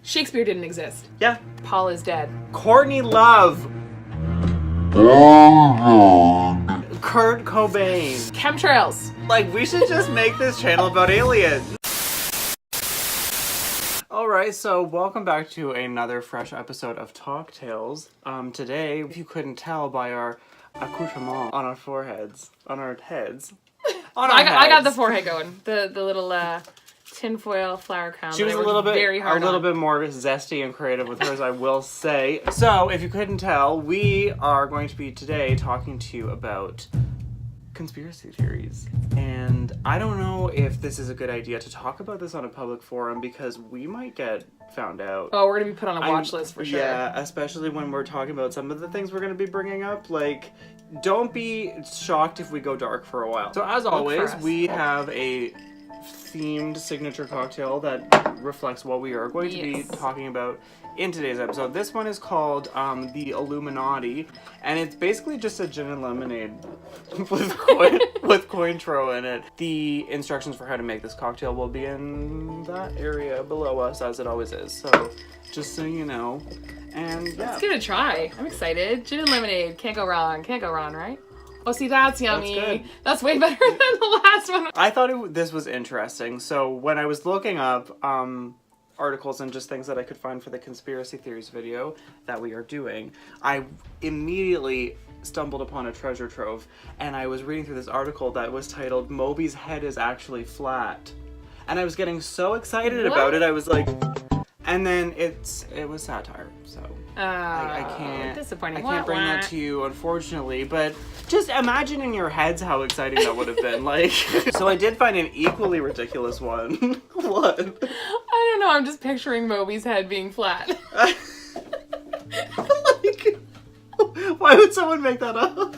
Shakespeare didn't exist. Yeah. Paul is dead. Courtney Love. Kurt Cobain. Chemtrails. Like, we should just make this channel about aliens. Alright, so welcome back to another fresh episode of Talktails. Today, if you couldn't tell by our accoutrement on our foreheads, on our heads. I got the forehead going. The little tinfoil flower crown. She was a little bit more zesty and creative with hers, I will say. So, if you couldn't tell, we are going to be today talking to you about conspiracy theories. And I don't know if this is a good idea to talk about this on a public forum because we might get found out. Oh, we're going to be put on a watch list for sure. Yeah, especially when we're talking about some of the things we're going to be bringing up. Like, don't be shocked if we go dark for a while. So as always, we have a themed signature cocktail that reflects what we are going to be talking about in today's episode. This one is called the Illuminati, and it's basically just a gin and lemonade with Cointreau in it. The instructions for how to make this cocktail will be in that area below us, as it always is. So, just so you know. And yeah. Let's give it a try. I'm excited. Gin and lemonade. Can't go wrong. Can't go wrong, right? Oh, see, that's yummy. That's good. That's way better than the last one. I thought this was interesting. So when I was looking up articles and just things that I could find for the conspiracy theories video that we are doing, I immediately stumbled upon a treasure trove. And I was reading through this article that was titled, "Moby's Head is Actually Flat." And I was getting so excited about it. I was like... And then it was satire, so I can't. Disappointing. I can't bring that to you, unfortunately. But just imagine in your heads how exciting that would have been. Like, so I did find an equally ridiculous one. What? I don't know. I'm just picturing Moby's head being flat. Like, why would someone make that up?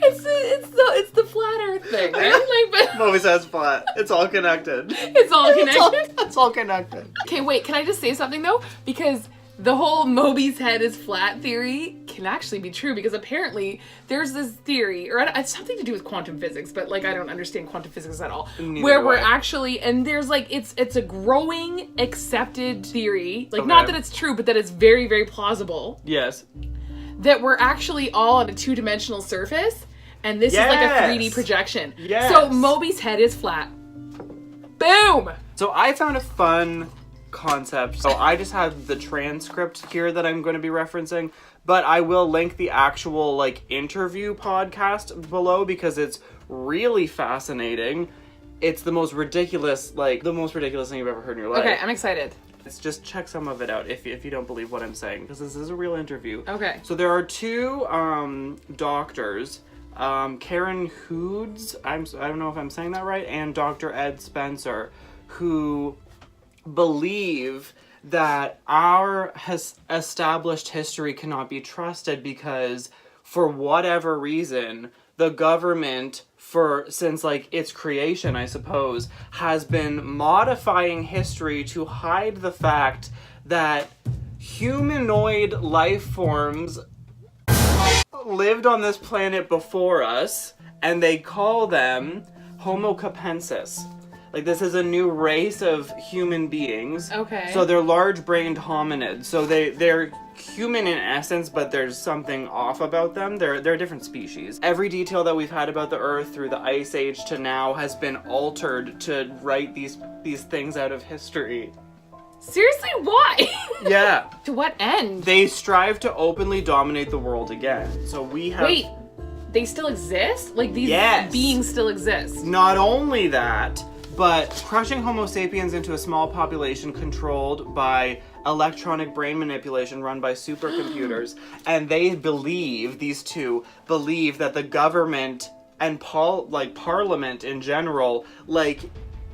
It's the flat Earth thing, right? Like, but Moby's head's flat. It's all connected. It's all connected. It's all connected. Okay, wait. Can I just say something though? Because the whole Moby's head is flat theory can actually be true, because apparently there's this theory, or it's something to do with quantum physics, but like I don't understand quantum physics at all. Where we're actually, and there's like it's a growing accepted theory, like not that it's true, but that it's very, very plausible. Yes. That we're actually all on a two-dimensional surface, and this is like a 3D projection. Yes. So Moby's head is flat. Boom! So I found a fun concept. So I just have the transcript here that I'm going to be referencing, but I will link the actual like interview podcast below because it's really fascinating. It's the most ridiculous thing you've ever heard in your life. Okay, I'm excited. Just check some of it out if you don't believe what I'm saying, because this is a real interview. Okay. So there are two doctors, Karen Hoods, I don't know if I'm saying that right, and Dr. Ed Spencer, who believe that our established history cannot be trusted because, for whatever reason, the government, since like its creation, I suppose, has been modifying history to hide the fact that humanoid life forms lived on this planet before us, and they call them Homo Capensis. Like, this is a new race of human beings. Okay. So they're large-brained hominids. So they're human in essence, but there's something off about them. They're a different species. Every detail that we've had about the Earth through the Ice Age to now has been altered to write these things out of history. Seriously, why? Yeah. To what end? They strive to openly dominate the world again. So we have... Wait, they still exist? Like, these beings still exist? Not only that, but crushing Homo sapiens into a small population controlled by electronic brain manipulation run by supercomputers. And these two believe that the government and parliament in general,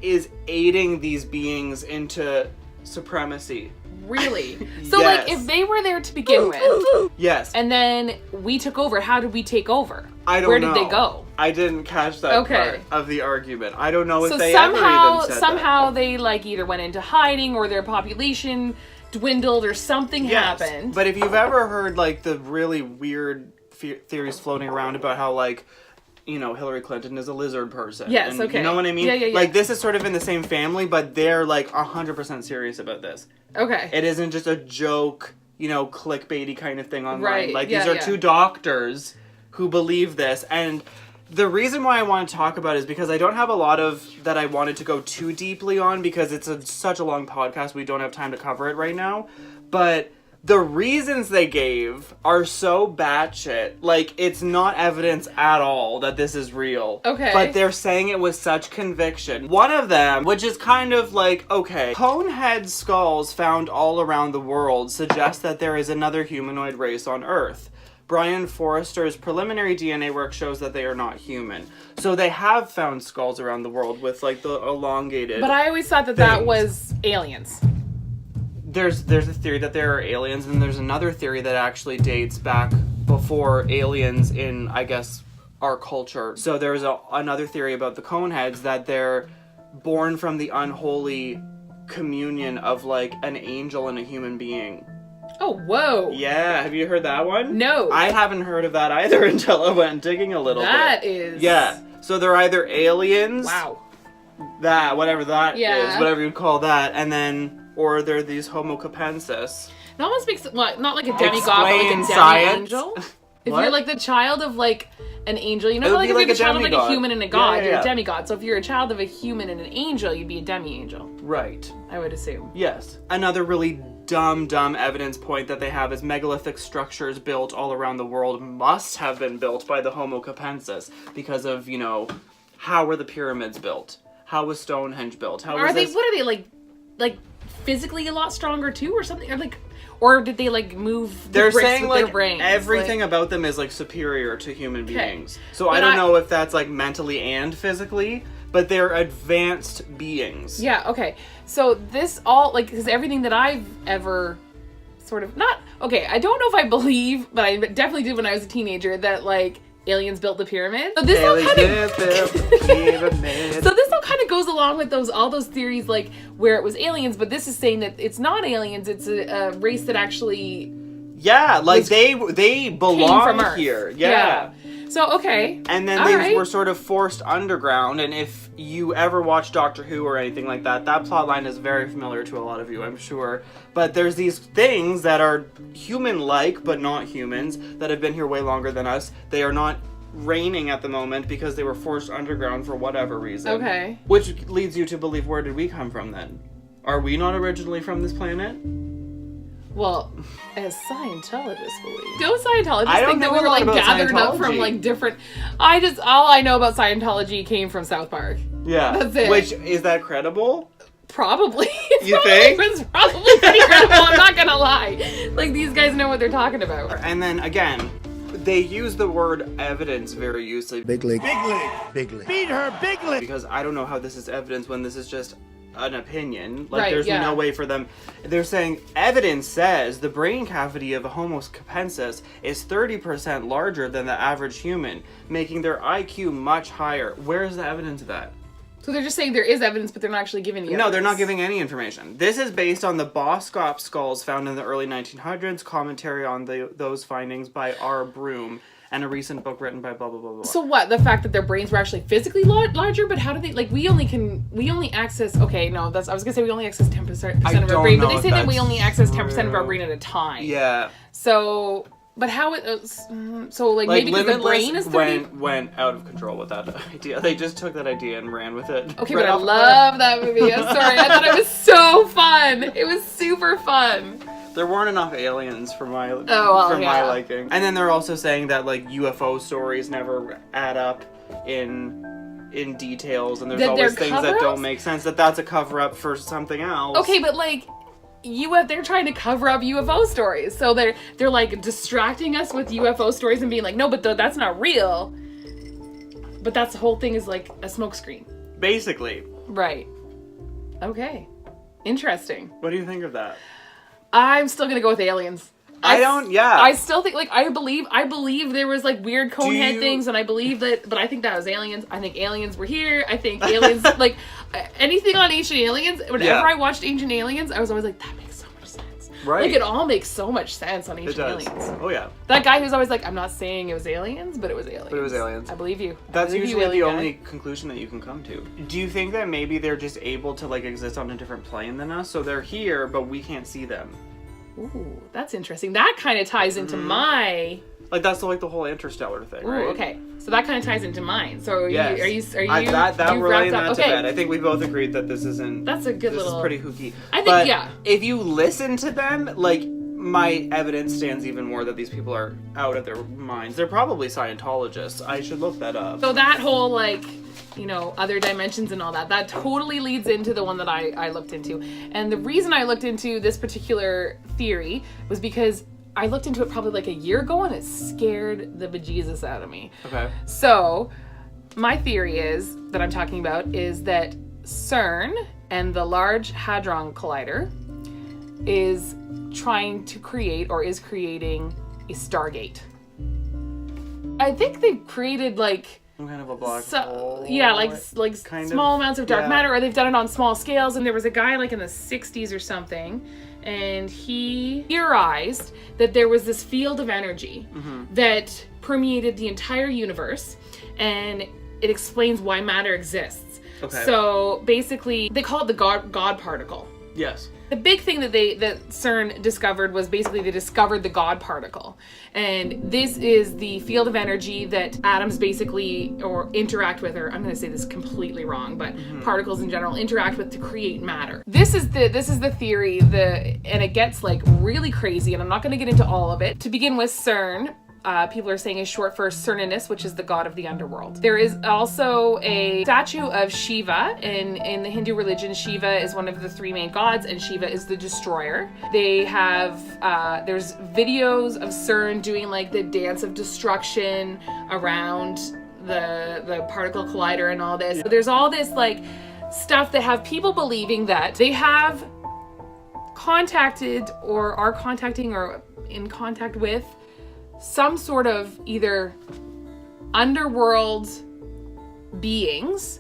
is aiding these beings into supremacy. Really? So, like, if they were there to begin with... Yes. And then we took over, how did we take over? I don't know. Where did they go? I didn't catch that part of the argument. I don't know if they somehow, ever even said somehow that. They, like, either went into hiding or their population dwindled or something happened. But if you've ever heard, like, the really weird theories floating around about how, like, Hillary Clinton is a lizard person. Yes, and, okay. You know what I mean? Yeah. Like, this is sort of in the same family, but they're, like, 100% serious about this. Okay. It isn't just a joke, clickbaity kind of thing online. Right, Like, yeah, these are two doctors who believe this, and the reason why I want to talk about it is because I don't have a lot of that I wanted to go too deeply on because it's such a long podcast. We don't have time to cover it right now. But the reasons they gave are so batshit. Like, it's not evidence at all that this is real. Okay. But they're saying it with such conviction. One of them, which is kind of like, okay, cone head skulls found all around the world suggest that there is another humanoid race on Earth. Brian Forrester's preliminary DNA work shows that they are not human. So they have found skulls around the world with, like, the elongated But I always thought that was aliens. There's a theory that there are aliens, and there's another theory that actually dates back before aliens in, I guess, our culture. So there's another theory about the coneheads that they're born from the unholy communion of, like, an angel and a human being. Oh, whoa. Yeah, have you heard that one? No. I haven't heard of that either until I went digging a little bit. That is... Yeah, so they're either aliens... Wow. Whatever that Yeah. is, whatever you'd call that, and then... Or they're these Homo Capensis. It almost makes it, not like a demigod, but like a demi-angel. If What? you're like the child of like an angel, It would like be if like you're a the child of like a demigod. human and a god, Yeah. you're a demigod. So if you're a child of a human and an angel, you'd be a demi-angel, Right. I would assume. Yes. Another really dumb evidence point that they have is megalithic structures built all around the world must have been built by the Homo Capensis because of, how were the pyramids built? How was Stonehenge built? What are they like physically a lot stronger too or something? Or did they like move the They're bricks saying with like their brains? everything about them is like superior to human beings. So But I don't know if that's like mentally and physically, but they're advanced beings. Yeah, okay. So this all, like, because everything that I've ever sort of, I don't know if I believe, but I definitely did when I was a teenager, that, like, aliens built the pyramid. So this all kind of goes along with all those theories, like, where it was aliens, but this is saying that it's not aliens, it's a race that actually... Yeah, like, they belong from Earth. here. Yeah. So, okay. And then they were sort of forced underground, and if you ever watch Doctor Who or anything like that, that plotline is very familiar to a lot of you, I'm sure. But there's these things that are human-like, but not humans, that have been here way longer than us. They are not reigning at the moment because they were forced underground for whatever reason. Okay. Which leads you to believe, where did we come from then? Are we not originally from this planet? Well, as Scientologists believe. Those Scientologists I don't think that know we a were lot like about gathered up from Scientology. like different... all I know about Scientology came from South Park. Yeah. That's it. Which, is that credible? Probably. You think? It's probably pretty credible, I'm not gonna lie. Like, these guys know what they're talking about. And then, again, they use the word evidence very loosely. Big league. Big league. Big league. Beat her, big league. Because I don't know how this is evidence when this is just an opinion. Like, Right, there's yeah. no way for them. They're saying evidence says the brain cavity of a Homo capensis is 30% larger than the average human, making their IQ much higher. Where's the evidence of that? So they're just saying there is evidence, but they're not actually giving you No, they're not evidence. giving any information. This is based on the Boskop skulls found in the early 1900s, commentary on those findings by R. Broom, and a recent book written by blah, blah, blah, blah. So what? The fact that their brains were actually physically larger, but how do they, like, we only access, okay, no, I was gonna say we only access 10% I of our don't brain, but know they if say that we that's only access 10% of our true. brain at a time. Yeah. So, but how so like maybe because the brain is 30? went out of control with that idea. They just took that idea and ran with it. Okay, Right but I off the love that movie. I'm sorry. I thought it was so fun. It was super fun. There weren't enough aliens for my well, my liking. And then they're also saying that like UFO stories never add up in details, and there's That always they're things that cover-ups? don't make sense. That's a cover up for something else. Okay, but like they're trying to cover up UFO stories. So they're like distracting us with UFO stories and being like, no, but that's not real. But that's the whole thing is like a smokescreen. Basically. Right. Okay. Interesting. What do you think of that? I'm still gonna go with aliens. I still think, like, I believe there was, like, weird cone head things, and I believe that, but I think that was aliens. I think aliens were here. I think aliens, like, anything on Ancient Aliens, whenever I watched Ancient Aliens, I was always like, that makes so much sense. Right. Like, it all makes so much sense on Ancient It does. Aliens. Oh, yeah. That guy who's always like, I'm not saying it was aliens, but it was aliens. But it was aliens. I believe you. That's I believe you, usually the alien guy. only conclusion that you can come to. Do you think that maybe they're just able to, like, exist on a different plane than us? So they're here, but we can't see them. Ooh, that's interesting. That kind of ties into my... Like, that's like the whole interstellar thing, Ooh, right? okay. So that kind of ties into mine. So are Yes. are you that you we're wrapped laying up? that to Okay. bed. I think we both agreed that this isn't... That's a good this little... is pretty hooky. I think, but yeah. if you listen to them, like, my evidence stands even more that these people are out of their minds. They're probably Scientologists. I should look that up. So that whole, like, you know, other dimensions and all that, that totally leads into the one that I looked into. And the reason I looked into this particular theory was because I looked into it probably like a year ago and it scared the bejesus out of me. Okay. So my theory is that I'm talking about is that CERN and the Large Hadron Collider is trying to create or is creating a Stargate. I think they've created like Some kind of a black hole. yeah, like kind small of, amounts of dark yeah. matter, or they've done it on small scales. And there was a guy like in the 60s or something, and he theorized that there was this field of energy that permeated the entire universe, and it explains why matter exists. Okay. So basically, they call it the God particle. Yes. The big thing that CERN discovered was basically they discovered the God particle. And this is the field of energy that atoms basically or interact with, or I'm going to say this completely wrong, but particles in general interact with to create matter. This is the theory, and it gets like really crazy, and I'm not going to get into all of it. To begin with, CERN, people are saying is short for Cerninus, which is the god of the underworld. There is also a statue of Shiva. In the Hindu religion, Shiva is one of the three main gods, and Shiva is the destroyer. They have, there's videos of CERN doing like the dance of destruction around the particle collider and all this. So there's all this like stuff that have people believing that they have contacted or are contacting or in contact with some sort of either underworld beings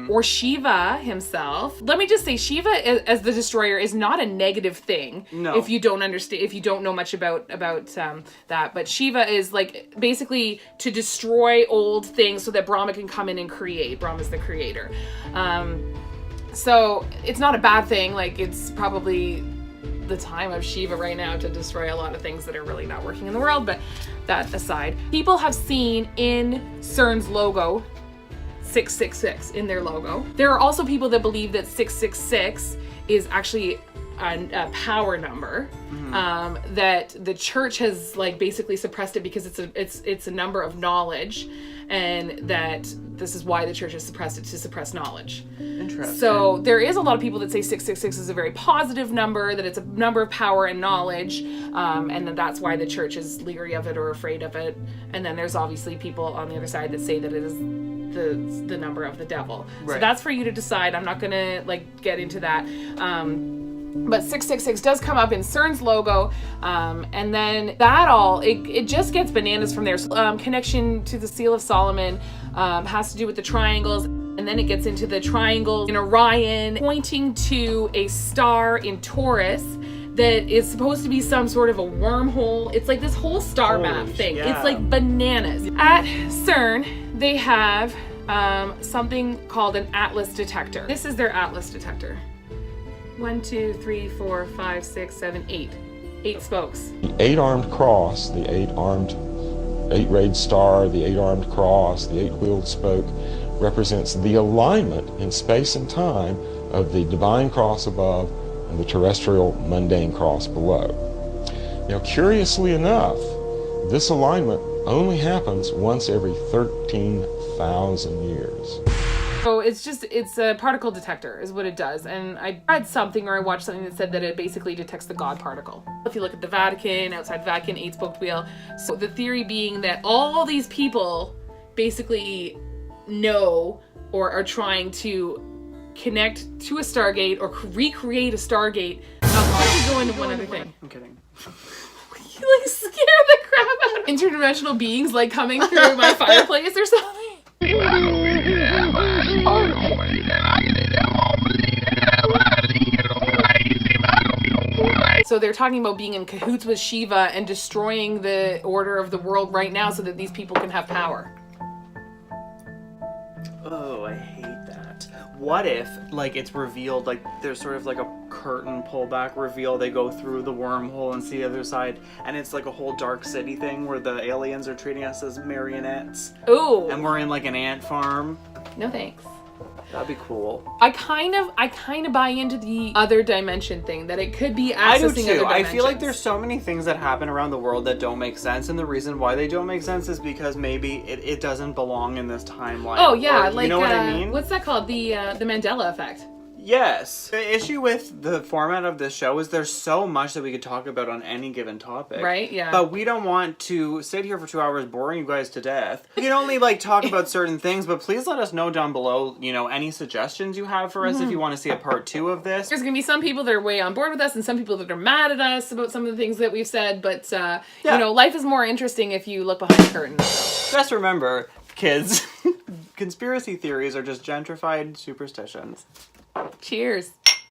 or Shiva himself. Let me just say, Shiva as the destroyer is not a negative thing. No. If you don't understand, if you don't know much about that, but Shiva is like basically to destroy old things so that Brahma can come in and create. Brahma's the creator. So it's not a bad thing. Like, it's probably the time of Shiva right now to destroy a lot of things that are really not working in the world, but that aside, people have seen in CERN's logo 666 in their logo. There are also people that believe that 666 is actually a power number, that the church has like basically suppressed it because it's a number of knowledge, and that this is why the church has suppressed it, to suppress knowledge. Interesting. So there is a lot of people that say 666 is a very positive number, that it's a number of power and knowledge, and that's why the church is leery of it or afraid of it. And then there's obviously people on the other side that say that it is the number of the devil. Right. So that's for you to decide. I'm not gonna like get into that. But 666 does come up in CERN's logo, and then that it just gets bananas from there. So, connection to the Seal of Solomon has to do with the triangles, and then it gets into the triangles in Orion, pointing to a star in Taurus that is supposed to be some sort of a wormhole. It's like this whole star map thing. yeah. It's like bananas. At CERN, they have something called an Atlas detector. This is their Atlas detector. 1, 2, 3, 4, 5, 6, 7, 8. 8 spokes. The 8-armed cross, the 8-rayed star, the 8-armed cross, the 8-wheeled spoke represents the alignment in space and time of the divine cross above and the terrestrial mundane cross below. Now, curiously enough, this alignment only happens once every 13,000 years. So it's a particle detector is what it does. And I read something or I watched something that said that it basically detects the God particle. If you look at the Vatican, outside Vatican, 8-spoked wheel. So the theory being that all these people basically know or are trying to connect to a Stargate or recreate a Stargate. Let me go into one other thing. I'm kidding. You like scare the crap out of interdimensional beings like coming through my fireplace or something. So they're talking about being in cahoots with Shiva and destroying the order of the world right now so that these people can have power. Oh, I hate that. What if, like, it's revealed, like, there's sort of like a curtain pullback reveal, they go through the wormhole and see the other side, and it's like a whole Dark City thing where the aliens are treating us as marionettes. Ooh. And we're in, like, an ant farm. No thanks. That'd be cool. I kind of buy into the other dimension thing, that it could be accessing I do other too. dimensions. I feel like there's so many things that happen around the world that don't make sense, and the reason why they don't make sense is because maybe it doesn't belong in this timeline. Oh yeah, or, like you know what I mean? what's that called? The Mandela effect. Yes. The issue with the format of this show is there's so much that we could talk about on any given topic. Right, yeah. But we don't want to sit here for 2 hours boring you guys to death. We can only, like, talk about certain things, but please let us know down below, you know, any suggestions you have for us if you want to see a part 2 of this. There's going to be some people that are way on board with us and some people that are mad at us about some of the things that we've said, but, you know, life is more interesting if you look behind the curtain. So. Just remember, kids, conspiracy theories are just gentrified superstitions. Cheers.